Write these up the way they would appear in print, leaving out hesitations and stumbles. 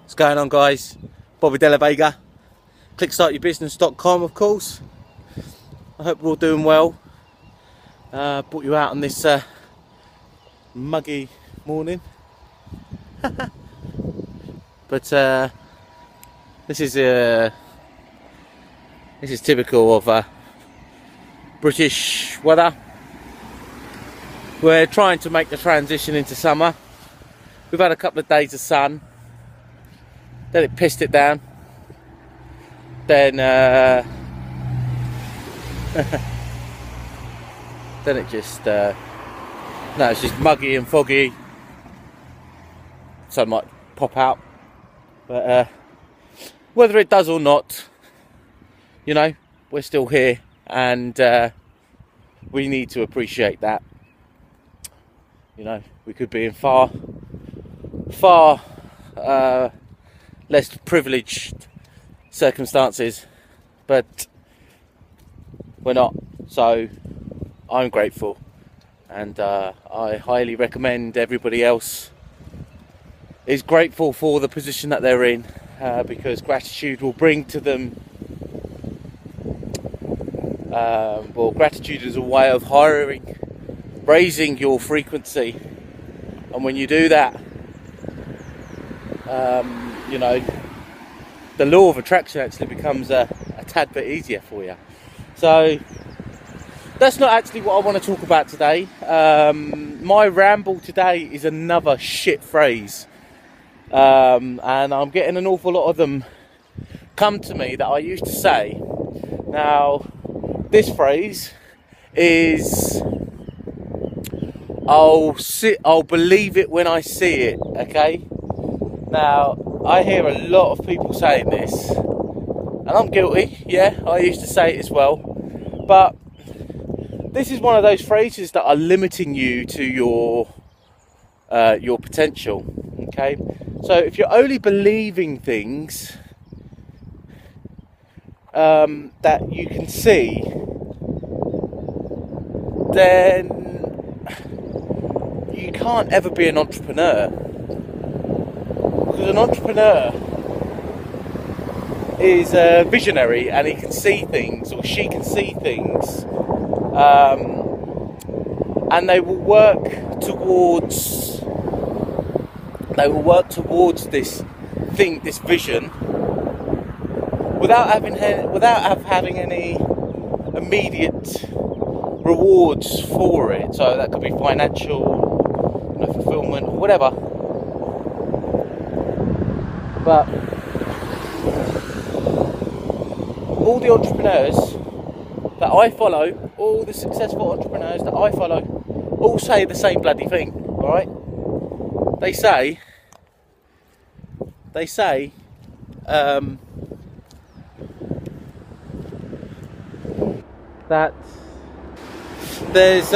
What's going on, guys? Bobby Della Vega, clickstartyourbusiness.com, of course. I hope we're all doing well. Brought you out on this muggy morning, but this is typical of British weather. We're trying to make the transition into summer. We've had a couple of days of sun, then it pissed it down, then then it just it's just muggy and foggy. Sun might pop out, but whether it does or not, you know, we're still here, and we need to appreciate that. You know, we could be in far less privileged circumstances, but we're not. So I'm grateful, and I highly recommend everybody else is grateful for the position that they're in, because gratitude will bring to them gratitude is a way of raising your frequency, and when you do that, you know, the law of attraction actually becomes a tad bit easier for you. So that's not actually what I want to talk about today. My ramble today is another shit phrase, and I'm getting an awful lot of them come to me that I used to say. Now, this phrase is I'll believe it when I see it, okay? Now, I hear a lot of people saying this, and I'm guilty, yeah, I used to say it as well, but this is one of those phrases that are limiting you to your potential, okay? So if you're only believing things that you can see, then you can't ever be an entrepreneur, because an entrepreneur is a visionary, and he can see things, or she can see things, and they will work towards this thing, this vision, without having any immediate rewards for it. So that could be financial, fulfillment, or whatever. But all the entrepreneurs that I follow, all the successful entrepreneurs that I follow, all say the same bloody thing, alright? They say that there's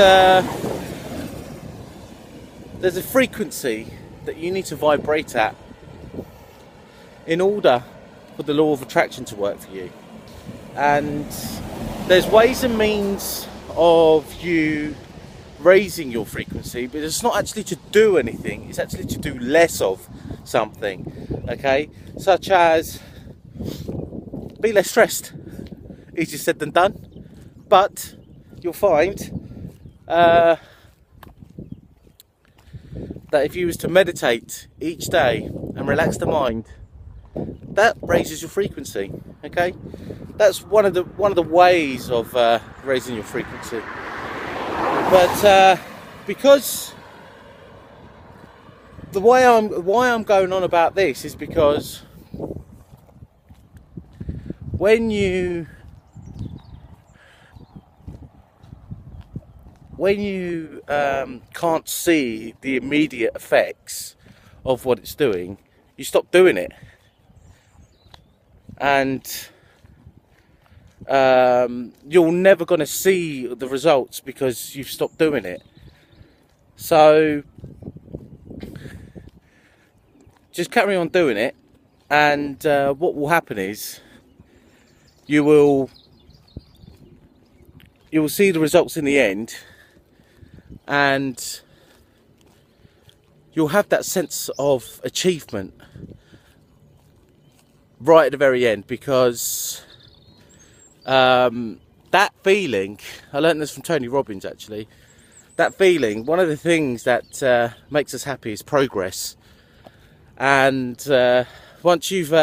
a frequency that you need to vibrate at in order for the law of attraction to work for you. And there's ways and means of you raising your frequency, but it's not actually to do anything, it's actually to do less of something, okay? Such as be less stressed. Easier said than done, but you'll find that if you was to meditate each day and relax the mind, that raises your frequency, okay? That's one of the ways of raising your frequency. But because why I'm going on about this is because when you can't see the immediate effects of what it's doing, you stop doing it, and you're never going to see the results because you've stopped doing it. So just carry on doing it, and what will happen is you will see the results in the end, and you'll have that sense of achievement right at the very end, because that feeling, I learned this from Tony Robbins actually, that feeling, one of the things that makes us happy is progress. And once you've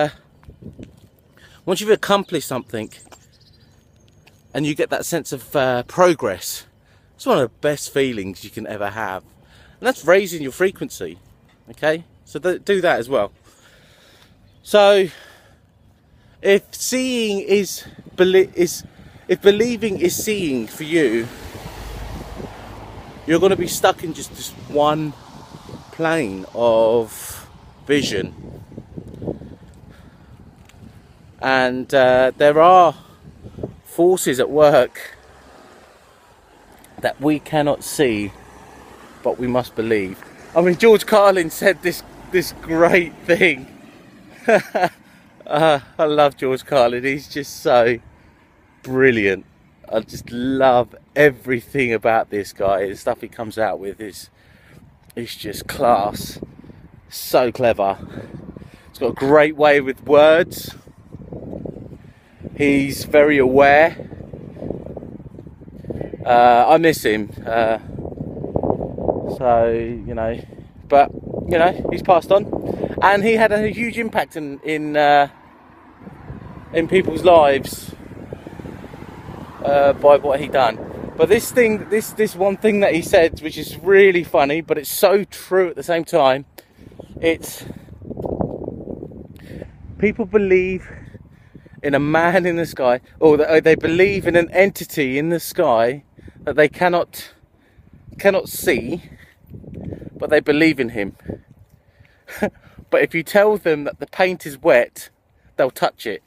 accomplished something and you get that sense of progress, it's one of the best feelings you can ever have, and that's raising your frequency. Okay, so do that as well. So if believing is seeing for you, you're going to be stuck in just this one plane of vision. And there are forces at work that we cannot see, but we must believe. I mean, George Carlin said this great thing. I love George Carlin. He's just so brilliant. I just love everything about this guy. The stuff he comes out with is just class. So clever. He's got a great way with words. He's very aware. I miss him. So, you know, but, you know, he's passed on. And he had a huge impact in people's lives by what he done. But this one thing that he said, which is really funny, but it's so true at the same time, it's people believe in a man in the sky, or they believe in an entity in the sky that they cannot see, but they believe in him. But if you tell them that the paint is wet, they'll touch it.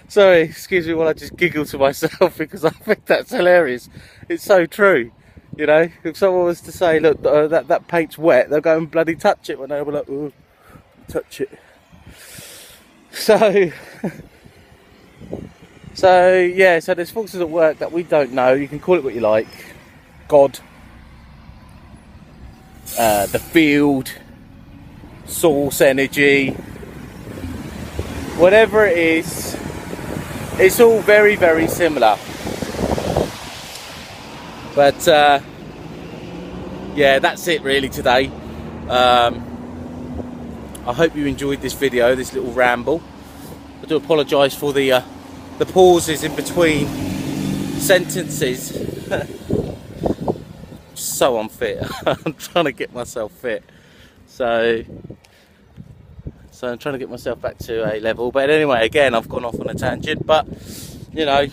Sorry, excuse me while I just giggle to myself, because I think that's hilarious. It's so true. You know, if someone was to say, look, that paint's wet, they'll go and bloody touch it when they'll be like, oh, touch it. So yeah, so there's forces at work that we don't know. You can call it what you like. God, the field, source energy, whatever it is, it's all very, very similar. But yeah, that's it really today. I hope you enjoyed this video, this little ramble. I do apologise for the pauses in between sentences. So unfit. I'm trying to get myself fit. So I'm trying to get myself back to a level. But anyway, again, I've gone off on a tangent. But, you know,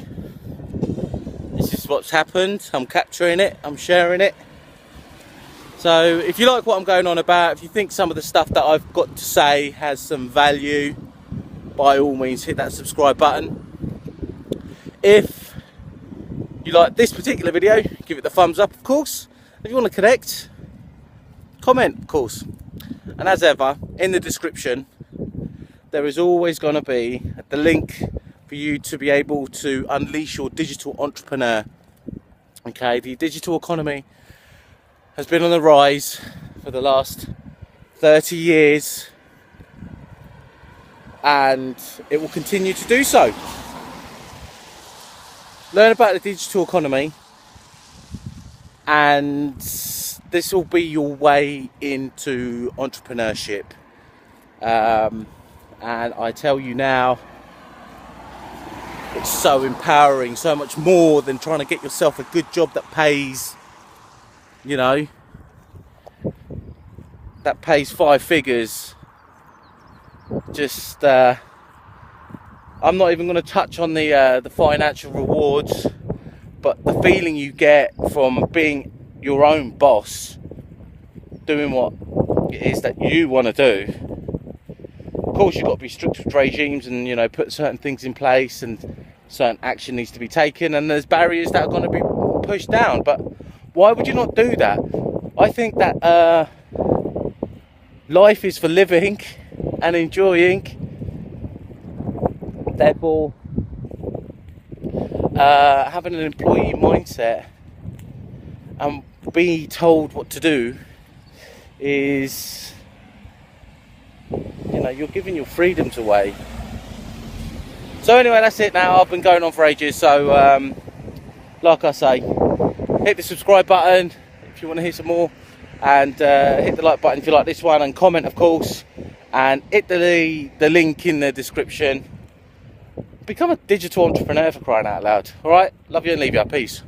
this is what's happened. I'm capturing it. I'm sharing it. So if you like what I'm going on about, if you think some of the stuff that I've got to say has some value, by all means hit that subscribe button. If you like this particular video, give it the thumbs up, of course. If you want to connect, comment, of course. And as ever, in the description, there is always going to be the link for you to be able to unleash your digital entrepreneur. Okay, the digital economy has been on the rise for the last 30 years, and it will continue to do so. Learn about the digital economy, and this will be your way into entrepreneurship. And I tell you now, it's so empowering, so much more than trying to get yourself a good job that pays, you know, that pays 5 figures. Just I'm not even going to touch on the financial rewards, but the feeling you get from being your own boss, doing what it is that you want to do. Of course, you've got to be strict with regimes and, you know, put certain things in place, and certain action needs to be taken, and there's barriers that are going to be pushed down. But why would you not do that? I think that life is for living and enjoying. Therefore, having an employee mindset and be told what to do is know, you're giving your freedoms away. So anyway, that's it now. I've been going on for ages. So like I say, hit the subscribe button if you want to hear some more, and hit the like button if you like this one, and comment, of course, and hit the link in the description. Become a digital entrepreneur, for crying out loud. All right, love you and leave you. Peace.